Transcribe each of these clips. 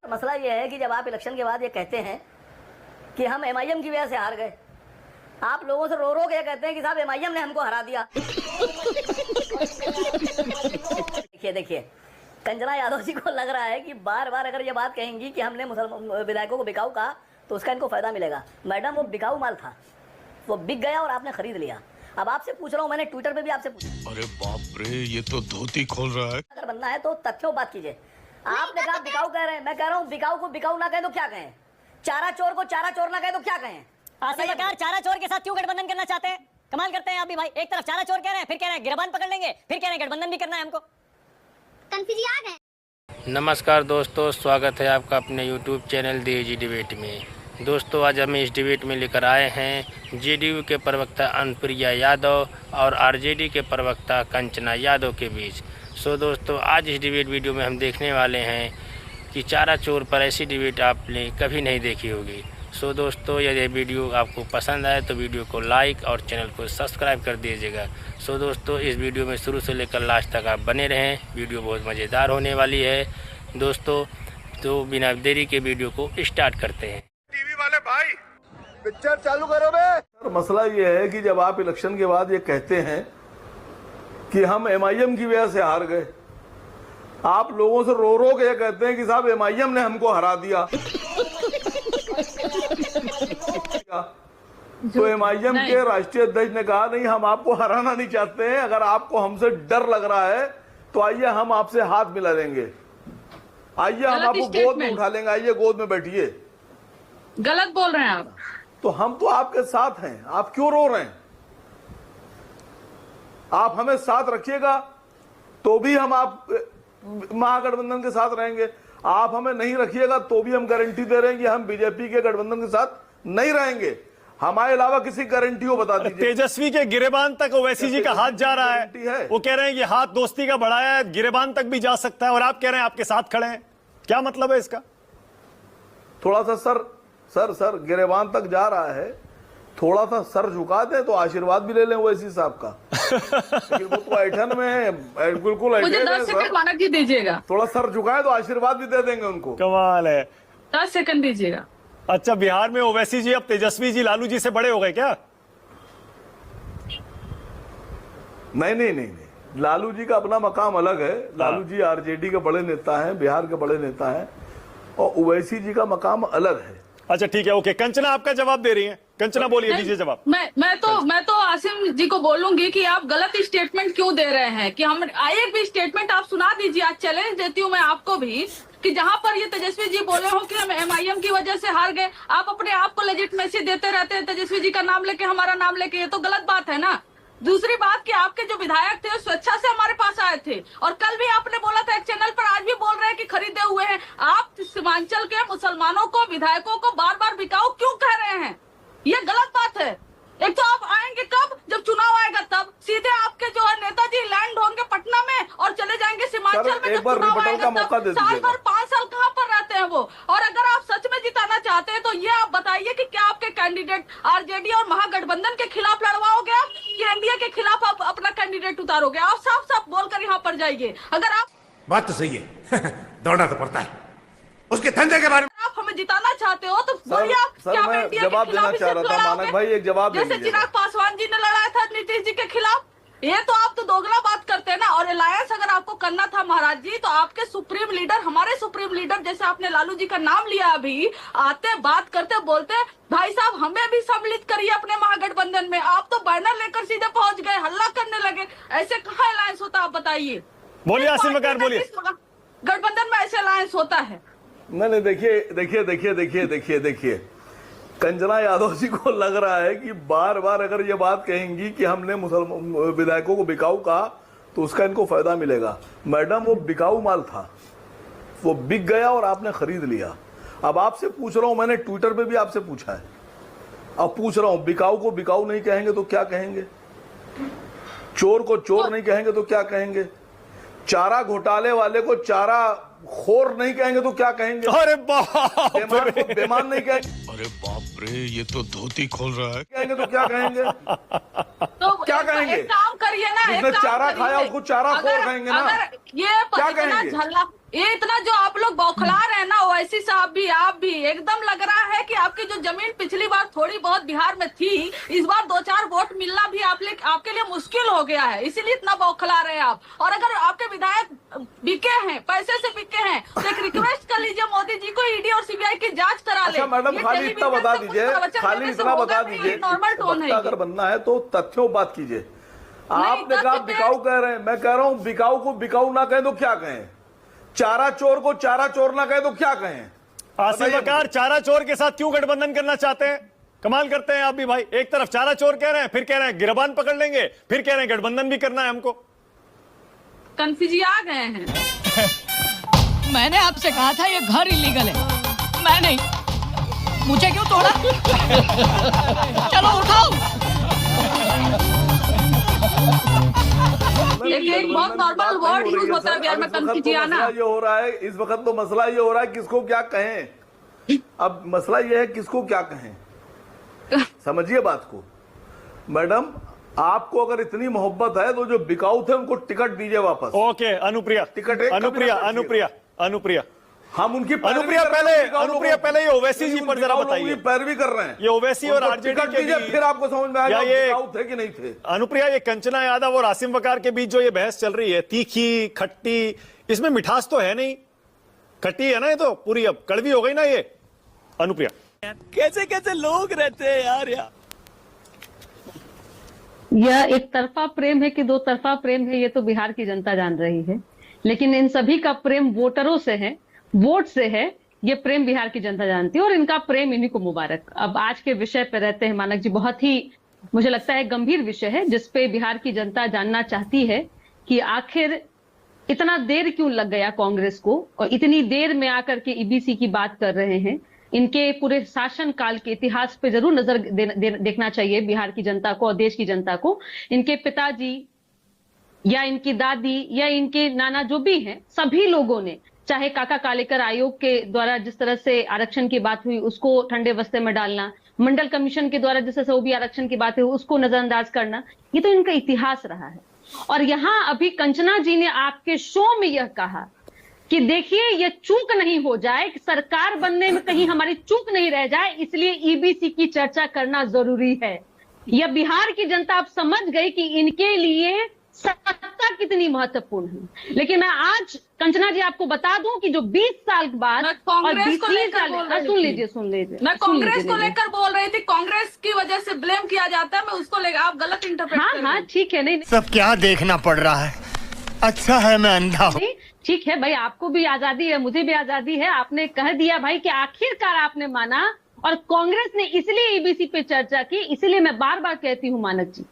मसला ये है कि जब आप इलेक्शन के बाद ये कहते हैं कि हम एमआईएम की वजह से हार गए, आप लोगों से रो रो के कहते हैं कि साहब एमआईएम ने हमको हरा दिया। देखिए कंजना यादव जी को लग रहा है कि बार बार अगर ये बात कहेंगी कि हमने मुसलमान विधायकों को बिकाऊ कहा तो उसका इनको फायदा मिलेगा। मैडम वो बिकाऊ माल था, वो बिक गया और आपने खरीद लिया। अब आपसे पूछ रहा हूँ, मैंने ट्विटर पे भी आपसे पूछा। अरे बाप रे, ये तो धोती खोल रहा है। अगर बनना है तो तथ्यों बात कीजिए। आपने कहा बिकाऊ कह रहे हैं, मैं कह रहा हूँ बिकाऊ को बिकाऊ ना कहें तो क्या कहें, चारा चोर को चारा चोर ना कहें तो क्या कहें। चारा चोर के साथ क्यों गठबंधन करना चाहते हैं? कमाल करते हैं आप भी भाई। एक तरफ चारा चोर कह रहे हैं, फिर कह रहे हैं गिरबान पकड़ लेंगे, फिर कह रहे हैं गठबंधन भी करना है हमको। कंफ्यूज आ गए। नमस्कार दोस्तों, स्वागत है आपका अपने YouTube चैनल DAG डिबेट में। दोस्तों आज हम इस डिबेट में लेकर आए हैं JDU के प्रवक्ता अनुप्रिया यादव और RJD के प्रवक्ता कंचना यादव के बीच। सो दोस्तों आज इस डिबेट वीडियो में हम देखने वाले हैं कि चारा चोर पर ऐसी डिबेट आपने कभी नहीं देखी होगी। सो दोस्तों यदि वीडियो आपको पसंद आए तो वीडियो को लाइक और चैनल को सब्सक्राइब कर दीजिएगा। सो दोस्तों इस वीडियो में शुरू से लेकर लास्ट तक आप बने रहें, वीडियो बहुत मज़ेदार होने वाली है दोस्तों। तो बिना देरी के वीडियो को स्टार्ट करते हैं। टीवी वाले भाई पिक्चर चालू करो बे। मसला ये है कि जब आप इलेक्शन के बाद ये कहते हैं कि हम एमआईएम की वजह से हार गए, आप लोगों से रो रो के कहते हैं कि साहब एमआईएम ने हमको हरा दिया। तो एमआईएम के राष्ट्रीय अध्यक्ष ने कहा नहीं, हम आपको हराना नहीं चाहते हैं, अगर आपको हमसे डर लग रहा है तो आइए हम आपसे हाथ मिला लेंगे, आइए हम आपको गोद में उठा लेंगे, आइए गोद में बैठिए। गलत बोल रहे हैं आप। तो हम तो आपके साथ हैं, आप क्यों रो रहे हैं? आप हमें साथ रखिएगा तो भी हम आप महागठबंधन के साथ रहेंगे, आप हमें नहीं रखिएगा तो भी हम गारंटी दे रहे हैं कि हम बीजेपी के गठबंधन के साथ नहीं रहेंगे। हमारे अलावा किसी गारंटी को बता दीजिए। तेजस्वी के गिरेबान तक ओवैसी जी का हाथ जा रहा है, वो कह रहे हैं कि हाथ दोस्ती का बढ़ाया है, गिरेबान तक भी जा सकता है, और आप कह रहे हैं आपके साथ खड़े हैं। क्या मतलब है इसका? थोड़ा सा सर गिरेबान तक जा रहा है, थोड़ा सा सर झुका दे तो आशीर्वाद भी ले लें ओवैसी साहब का। लेकिन वो तो ऐठन में है, बिल्कुल मुझे 10 सेकंड मानक जी दीजिएगा। थोड़ा सर झुकाए तो आशीर्वाद भी दे देंगे उनको। कमाल है। 10 सेकंड दीजिएगा। अच्छा, बिहार में ओवैसी जी अब तेजस्वी जी लालू जी से बड़े हो गए क्या? नहीं, लालू जी का अपना मकाम अलग है। लालू जी आरजेडी के बड़े नेता हैं, बिहार के बड़े नेता हैं, और ओवैसी जी का मकाम अलग है। अच्छा ठीक है, ओके। कंचना आपका जवाब दे रही हैं, कंचना बोलिए, दीजिए जवाब। मैं तो आसिम जी को बोलूंगी कि आप गलत स्टेटमेंट क्यों दे रहे हैं, कि हम एक भी स्टेटमेंट आप सुना दीजिए। आज चैलेंज देती हूँ मैं आपको भी कि जहां पर ये तेजस्वी जी बोले हो कि हम एमआईएम की वजह से हार गए, आप अपने आप को लेजिटिमेसी देते रहते हैं तेजस्वी जी का नाम लेके, हमारा नाम लेके। ये तो गलत बात है ना। दूसरी बात कि आपके जो विधायक थे वो स्वेच्छा से हमारे पास आए थे, और कल भी आपने बोला था एक चैनल पर, आज भी बोल रहे हैं कि खरीदे हुए हैं। आप सीमांचल के मुसलमानों को, विधायकों को बार बार बिकाऊ क्यों कह रहे हैं? ये गलत बात है। एक तो आप आएंगे कब? जब चुनाव आएगा तब। सीधे आपके जो है नेताजी लैंड होंगे पटना में और चले जाएंगे सीमांचल में जब चुनाव आएगा तब। साल भर 5 साल कहाँ पर रहते हैं वो? और अगर आप सच में जिताना चाहते हैं तो ये आप बताइए कि क्या आपके कैंडिडेट आरजेडी और महागठबंधन के खिलाफ लड़वाओगे आप, कि एनडीए के खिलाफ आप अपना कैंडिडेट उतारोगे? आप साफ साफ बोलकर यहाँ पर जाइए। अगर आप बात तो सही है दौड़ना तो पड़ता है उसके धंधे के बारे में। आप हमें जिताना चाहते हो तो बोलिए आप क्या मैं एनडीए जवाब के देना खिलाफ चाह रहा था। मानक भाई एक जवाब दे जैसे दीजिए। चिराग पासवान जी ने लड़ाया था नीतीश जी के खिलाफ। ये तो आप तो दोगला बात करते हैं ना। और अलायंस अगर आपको करना था महाराज जी, तो आपके सुप्रीम लीडर, हमारे सुप्रीम लीडर, जैसे आपने लालू जी का नाम लिया अभी, आते बात करते बोलते भाई साहब हमें भी सम्मिलित करिए अपने महागठबंधन में। आप तो बैनर लेकर सीधे पहुंच गए, हल्ला करने लगे। ऐसे कहाँ अलायंस होता आप बताइए? बोलिए आसिम बकार, बोलिए। गठबंधन में ऐसे अलायंस होता है? नहीं, देखिए कंचना यादव जी को लग रहा है कि बार बार अगर ये बात कहेंगी कि हमने मुसलमान विधायकों को बिकाऊ कहा तो उसका इनको फायदा मिलेगा। मैडम वो बिकाऊ माल था, वो बिक गया और आपने खरीद लिया। अब आपसे पूछ रहा हूं, मैंने ट्विटर पे भी आपसे पूछा है, अब पूछ रहा हूं, बिकाऊ को बिकाऊ नहीं कहेंगे तो क्या कहेंगे? चोर को चोर नहीं कहेंगे तो क्या कहेंगे? चारा घोटाले वाले को चारा खोर नहीं कहेंगे तो क्या कहेंगे? अरे बाप बेमान को बेमान नहीं कहेंगे। अरे बाप रे, ये तो धोती खोल रहा है। कहेंगे तो क्या कहेंगे? तो क्या कहेंगे? एक काम करिए ना, जिसने चारा खाया उसको चारा खोर कहेंगे ना। ये क्या कहेंगे? ये इतना जो आप लोग बौखला रहे हैं ना, ओवैसी साहब भी, आप भी, एकदम लग रहा है कि आपकी जो जमीन पिछली बार थोड़ी बहुत बिहार में थी, इस बार 2-4 वोट मिलना भी आपके लिए मुश्किल हो गया है, इसीलिए इतना बौखला रहे हैं आप। और अगर आपके विधायक बिके हैं, पैसे से बिके हैं, तो एक रिक्वेस्ट कर लीजिए मोदी जी को, ईडी और सीबीआई की जांच करा ले। अच्छा मैडम, खाली इतना बता दीजिए, खाली इतना बता दीजिए, नॉर्मल टोन है। अगर बनना है तो तथ्यों बात कीजिए। आपने कहा बिकाऊ कह रहे हैं, मैं कह रहा हूं बिकाऊ को बिकाऊ ना कहें तो क्या कहें, चारा चोर को चारा चोर ना कहें तो क्या कहें। आसिम वकार चारा चोर के साथ क्यों गठबंधन करना चाहते हैं? कमाल करते हैं आप भी भाई, एक तरफ चारा चोर कह रहे हैं, फिर कह रहे हैं गिरबान पकड़ लेंगे, फिर कह रहे हैं गठबंधन भी करना है हमको। कंफ्यूज आ गए हैं। मैंने आपसे कहा था ये घर इलीगल है, मैं नहीं, मुझे क्यों तोड़ा? चलो उठाओ। एक बहुत नॉर्मल वर्ड यूज होता है बिहार में, कंफ्यूजियाना। ये हो रहा है इस वक्त, तो मसला ये हो रहा है किसको क्या कहें। अब मसला ये है किसको क्या कहें, समझिए बात को। मैडम आपको अगर इतनी मोहब्बत है तो जो बिकाऊ थे उनको टिकट दीजिए वापस। ओके अनुप्रिया, टिकट अनुप्रिया हम उनकी अनुप्रिया पहले ये ओवैसी जी पर जरा बताइए, पैरवी कर रहे हैं ये ओवैसी और आरजेडी के बीच, फिर आपको समझ में आएगा ये बिकाऊ थे कि नहीं थे। अनुप्रिया, ये कंचना यादव और आसिम वकार के बीच जो ये बहस चल रही है, तीखी खट्टी, इसमें मिठास तो है नहीं, खट्टी है ना, ये तो पूरी अब कड़वी हो गई ना ये। अनुप्रिया, कैसे कैसे लोग रहते हैं यार। यह एक तरफा प्रेम है कि दो तरफा प्रेम है, ये तो बिहार की जनता जान रही है, लेकिन इन सभी का प्रेम वोटरों से है, वोट से है, ये प्रेम बिहार की जनता जानती है और इनका प्रेम इन्हीं को मुबारक। अब आज के विषय पे रहते हैं मानक जी, बहुत ही मुझे लगता है गंभीर विषय है जिसपे बिहार की जनता जानना चाहती है कि आखिर इतना देर क्यों लग गया कांग्रेस को, और इतनी देर में आकर के ईबीसी की बात कर रहे हैं। इनके पूरे शासन काल के इतिहास पे जरूर नजर देखना चाहिए बिहार की जनता को और देश की जनता को। इनके पिताजी या इनकी दादी या इनके नाना जो भी हैं, सभी लोगों ने, चाहे काका कालेकर आयोग के द्वारा जिस तरह से आरक्षण की बात हुई उसको ठंडे बस्ते में डालना, मंडल कमीशन के द्वारा जिस तरह से ओबीसी आरक्षण की बात हुई उसको नजरअंदाज करना, ये तो इनका इतिहास रहा है। और यहाँ अभी कंचना जी ने आपके शो में यह कहा कि देखिए ये चूक नहीं हो जाए, कि सरकार बनने में कहीं हमारी चूक नहीं रह जाए, इसलिए ईबीसी की चर्चा करना जरूरी है। यह बिहार की जनता अब समझ गई कि इनके लिए सत्ता कितनी महत्वपूर्ण है। लेकिन मैं आज कंचना जी आपको बता दूं कि जो 20 साल बाद और 20 साल, सुन लीजिए मैं कांग्रेस को लेकर बोल रही थी, कांग्रेस की वजह से ब्लेम किया जाता है, मैं उसको लेकर, आप गलत इंटरप्रेट कर रही हैं। हाँ ठीक है, नहीं सब क्या देखना पड़ रहा है, अच्छा है मैं अंधा हूँ। ठीक है भाई, आपको भी आजादी है, मुझे भी आजादी है। आपने कह दिया भाई कि आखिरकार आपने माना, और कांग्रेस ने इसलिए ईबीसी पे चर्चा की। इसलिए मैं बार बार कहती हूं मानक जी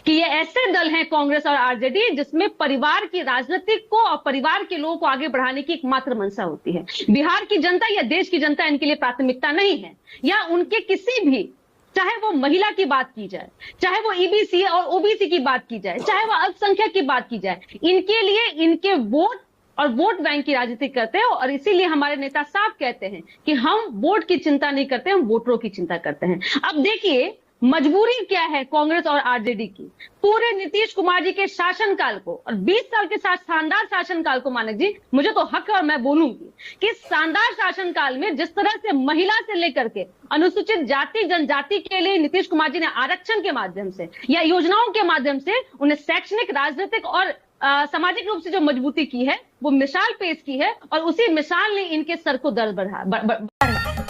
कि ये ऐसे दल हैं कांग्रेस और आरजेडी जिसमें परिवार की राजनीतिक को और परिवार के लोगों को आगे बढ़ाने की एकमात्र मंशा होती है। बिहार की जनता या देश की जनता इनके लिए प्राथमिकता नहीं है, या उनके किसी भी, चाहे वो महिला की बात की जाए, चाहे वो ईबीसी और ओबीसी की बात की जाए, चाहे वो अल्पसंख्यक की बात की जाए, इनके लिए इनके वोट और वोट बैंक की राजनीति करते हैं। और इसीलिए हमारे नेता साफ कहते हैं कि हम वोट की चिंता नहीं करते, हम वोटरों की चिंता करते हैं। अब देखिए मजबूरी क्या है कांग्रेस और आरजेडी की, पूरे नीतीश कुमार जी के शासनकाल को और 20 साल के साथ शानदार शासनकाल को, मानक जी मुझे तो हक है और मैं बोलूंगी कि शानदार शासनकाल में जिस तरह से महिला से लेकर के अनुसूचित जाति जनजाति के लिए नीतीश कुमार जी ने आरक्षण के माध्यम से या योजनाओं के माध्यम से उन्हें शैक्षणिक, राजनीतिक और सामाजिक रूप से जो मजबूती की है, वो मिसाल पेश की है, और उसी मिसाल ने इनके सर को दर्द बढ़ा।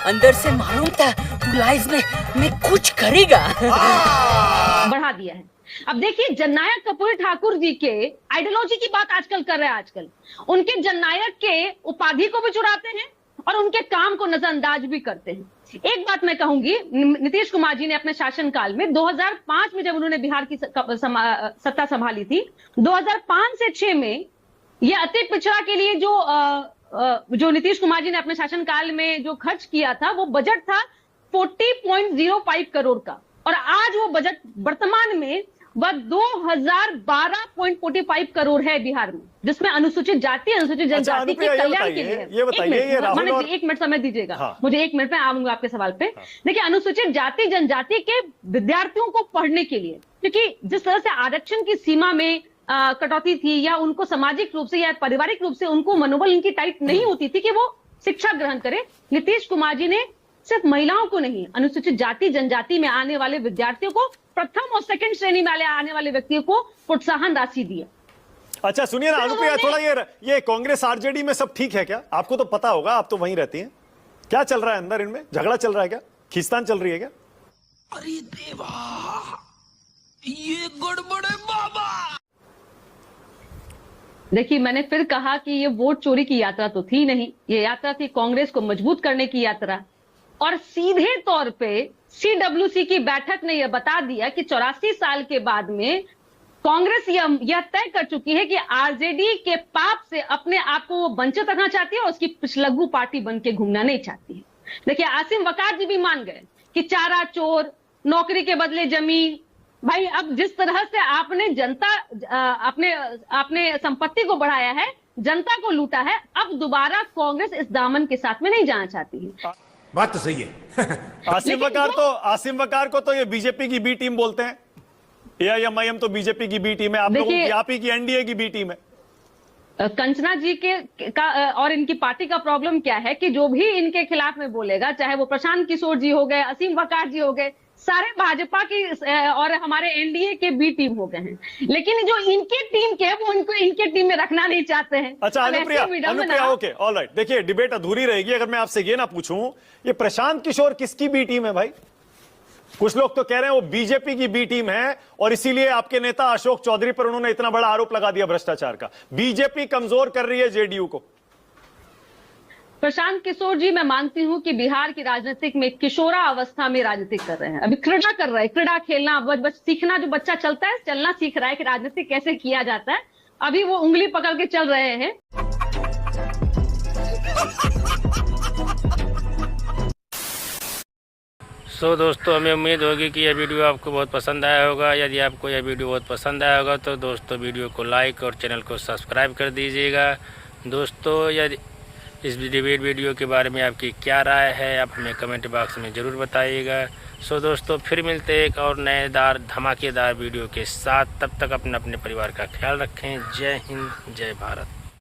अंदर से मालूम था तू लाइफ में कुछ करेगा। बढ़ा दिया है। अब देखिए जननायक कर्पूरी ठाकुर जी के आइडियोलॉजी की बात आजकल कर रहे हैं, आजकल उनके जननायक के उपाधि को भी चुराते हैं और उनके काम को नजरअंदाज भी करते हैं। एक बात मैं कहूंगी, नीतीश कुमार जी ने अपने शासनकाल में 2005 में जब उन्होंने बिहार की सत्ता संभाली थी, 2005 से 6 में ये अति पिछड़ा के लिए जो नीतीश कुमार जी ने अपने शासनकाल में जो खर्च किया था, वो बजट था 40.05 करोड़ का, और आज वो बजट वर्तमान में वह 2012.45 करोड़ है बिहार में, जिसमें अनुसूचित जाति, अनुसूचित जनजाति के कल्याण के लिए। ये बताइए, एक मिनट समय दीजिएगा। हाँ। मुझे 1 मिनट में आऊंगा आपके सवाल पे। हाँ। देखिए अनुसूचित जाति जनजाति के विद्यार्थियों को पढ़ने के लिए, क्योंकि जिस तरह से आरक्षण की सीमा में कटौती थी, या उनको सामाजिक रूप से या पारिवारिक रूप से उनको मनोबल इनकी टाइट नहीं होती थी कि वो शिक्षा ग्रहण करें। नीतीश कुमार जी ने सिर्फ महिलाओं को नहीं, अनुसूचित जाति जनजाति में आने वाले विद्यार्थियों को, प्रथम और सेकंड श्रेणी में आने वाले व्यक्तियों को प्रोत्साहन राशि दी है। अच्छा सुनिए ना अनुप्रिया, थोड़ा ये कांग्रेस आरजेडी में सब ठीक है क्या? आपको तो पता होगा, आप तो वहीं रहती हैं। क्या चल रहा है अंदर इनमें? झगड़ा चल रहा है क्या? खींचतान चल रही है क्या? अरे देवा, ये गड़बड़ है बाबा। देखिए, मैंने फिर कहा कि ये वोट चोरी की यात्रा तो थी नहीं, ये यात्रा थी कांग्रेस को मजबूत करने की यात्रा। और सीधे तौर पे CWC की बैठक ने यह बता दिया कि 84 साल के बाद में कांग्रेस यह तय कर चुकी है कि आरजेडी के पाप से अपने आप को वो वंचित रखना चाहती है और उसकी पिछलग्गू पार्टी बन के घूमना नहीं चाहती है। देखिए, आसिम वकार जी भी मान गए कि चारा चोर, नौकरी के बदले जमीन। भाई, अब जिस तरह से आपने जनता अपने संपत्ति को बढ़ाया है, जनता को लूटा है, अब दोबारा कांग्रेस इस दामन के साथ में नहीं जाना चाहती है। बात तो सही है। आसिम वकार को तो ये बीजेपी की बी टीम बोलते हैं। AIMIM तो बीजेपी की बी टीम है, आप लोगों की, आप ही की NDA की बी टीम है। कंचना जी का और इनकी पार्टी का प्रॉब्लम क्या है कि जो भी इनके खिलाफ में बोलेगा, चाहे वो प्रशांत किशोर जी हो गए, असीम वकार जी हो गए, सारे भाजपा की और हमारे NDA के बी टीम हो गए हैं। लेकिन जो इनके टीम के, वो इनको इनके टीम में रखना नहीं चाहते हैं। अच्छा अनुप्रिया, ओके, ऑलराइट। देखिए, डिबेट अधूरी रहेगी अगर मैं आपसे ये ना पूछूं, ये प्रशांत किशोर किसकी बी टीम है भाई? कुछ लोग तो कह रहे हैं वो बीजेपी की बी टीम है और इसीलिए आपके नेता अशोक चौधरी पर उन्होंने इतना बड़ा आरोप लगा दिया भ्रष्टाचार का। बीजेपी कमजोर कर रही है जेडीयू को। प्रशांत किशोर जी, मैं मानती हूं कि बिहार की राजनीतिक में किशोरा अवस्था में राजनीति कर रहे हैं, अभी क्रीड़ा कर रहे हैं, क्रीड़ा खेलना, बस सीखना, जो बच्चा चलता है, चलना सीख रहा है कि राजनीति कैसे किया जाता है, अभी वो उंगली पकड़ के चल रहे हैं। सो दोस्तों, हमें उम्मीद होगी कि यह वीडियो आपको बहुत पसंद आया होगा। यदि आपको यह वीडियो बहुत पसंद आया होगा तो दोस्तों वीडियो को लाइक और चैनल को सब्सक्राइब कर दीजिएगा। दोस्तों, यदि इस डिबेट वीडियो के बारे में आपकी क्या राय है, आप हमें कमेंट बॉक्स में ज़रूर बताइएगा। सो दोस्तों, फिर मिलते हैं एक और नएदार धमाकेदार वीडियो के साथ। तब तक अपने परिवार का ख्याल रखें। जय हिंद, जय भारत।